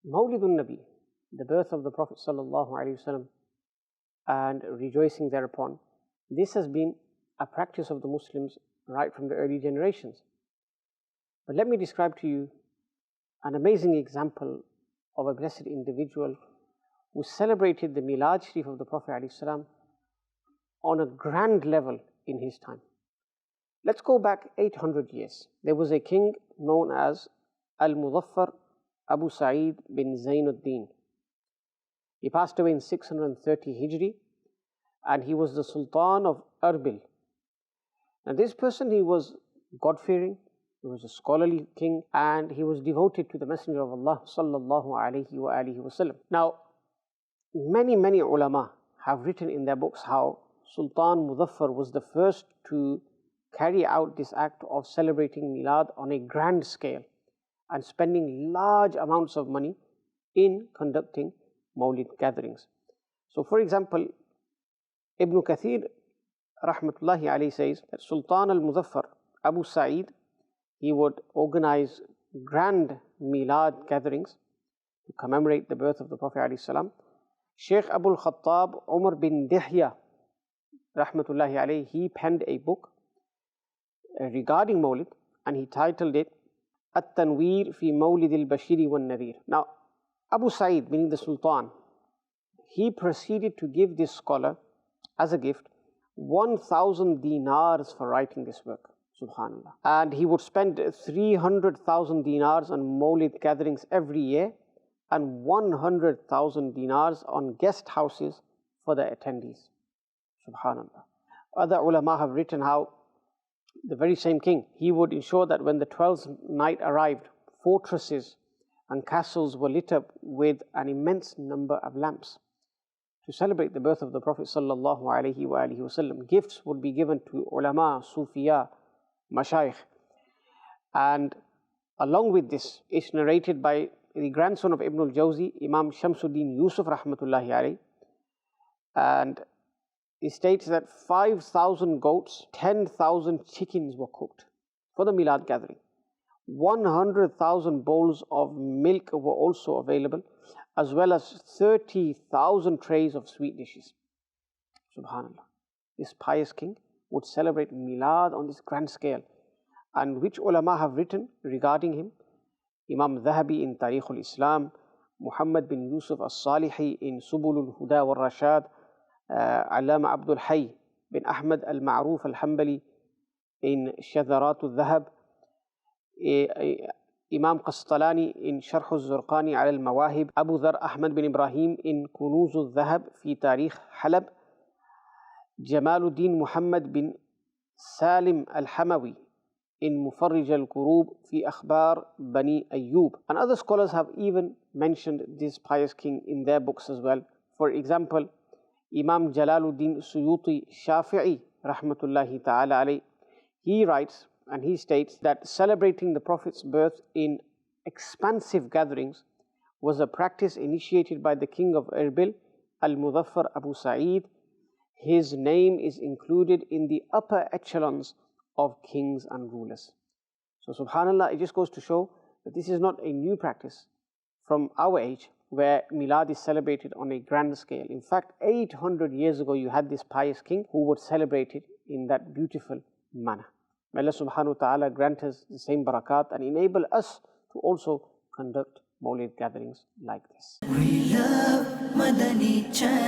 Mawlidun Nabi, the birth of the Prophet sallallahu alaihi wasallam, and rejoicing thereupon. This has been a practice of the Muslims right from the early generations. But let me describe to you an amazing example of a blessed individual who celebrated the Milad Sharif of the Prophet ﷺ on a grand level in his time. Let's go back 800 years. There was a king known as Al-Muzaffar Abu Sa'id bin Zainuddin. He passed away in 630 Hijri, and he was the Sultan of Erbil. Now this person, he was God-fearing, he was a scholarly king, and he was devoted to the Messenger of Allah sallallahu alaihi wasallam. Now, many ulama have written in their books how Sultan Muzaffar was the first to carry out this act of celebrating Milad on a grand scale and spending large amounts of money in conducting Mawlid gatherings. So for example, Ibn Kathir rahmatullahi alayhi says that Sultan al-Muzaffar Abu Sa'id, he would organize grand Milad gatherings to commemorate the birth of the Prophet alayhi salam. Sheikh Abul Khattab Umar bin Dihya rahmatullahi alayhi, he penned a book regarding Mawlid, and he titled it At-Tanweer fi Mawlid al-Bashiri wal-Nadhir. Now, Abu Sa'id, meaning the Sultan, he proceeded to give this scholar as a gift 1,000 dinars for writing this work. Subhanallah. And he would spend 300,000 dinars on Mawlid gatherings every year and 100,000 dinars on guest houses for the attendees. Subhanallah. Other ulama have written how the very same king, he would ensure that when the 12th night arrived, fortresses and castles were lit up with an immense number of lamps to celebrate the birth of the Prophet sallallahu alaihi wasallam. Gifts would be given to ulama, sufiya, mashayikh. And along with this, it's narrated by the grandson of Ibn al-Jawzi, Imam Shamsuddin Yusuf rahmatullahi alayhi, and he states that 5,000 goats, 10,000 chickens were cooked for the Milad gathering. 100,000 bowls of milk were also available, as well as 30,000 trays of sweet dishes. Subhanallah. This pious king would celebrate Milad on this grand scale. And which ulama have written regarding him? Imam Dhahabi in Tariq al-Islam, Muhammad bin Yusuf al-Salihi in Subul al-Huda wal-Rashad, Allama Abdul Hayy bin Ahmad al-Ma'ruf al-Hanbali in Shadharat al-Dhahab, Imam Qastalani in Sharh al-Zurqani ala al-Mawahib, Abu Dhar Ahmad bin Ibrahim in Kunuz al-Dhahab fi Tarikh Halab, Jamaluddin Muhammad bin Salim al-Hamawi in Mufarrij al-Kurub fi Akhbar Bani Ayyub. And other scholars have even mentioned this pious king in their books as well. For example, Imam Jalaluddin Suyuti Shafi'i rahmatullahi ta'ala alayhi, he writes and he states that celebrating the Prophet's birth in expansive gatherings was a practice initiated by the king of Erbil, Al-Muzaffar Abu Sa'id. His name is included in the upper echelons of kings and rulers. So subhanallah, it just goes to show that this is not a new practice from our age, where Milad is celebrated on a grand scale. In fact, 800 years ago, you had this pious king who would celebrate it in that beautiful manner. May Allah subhanahu wa ta'ala grant us the same barakat and enable us to also conduct Mawlid gatherings like this. We love Madani Channel.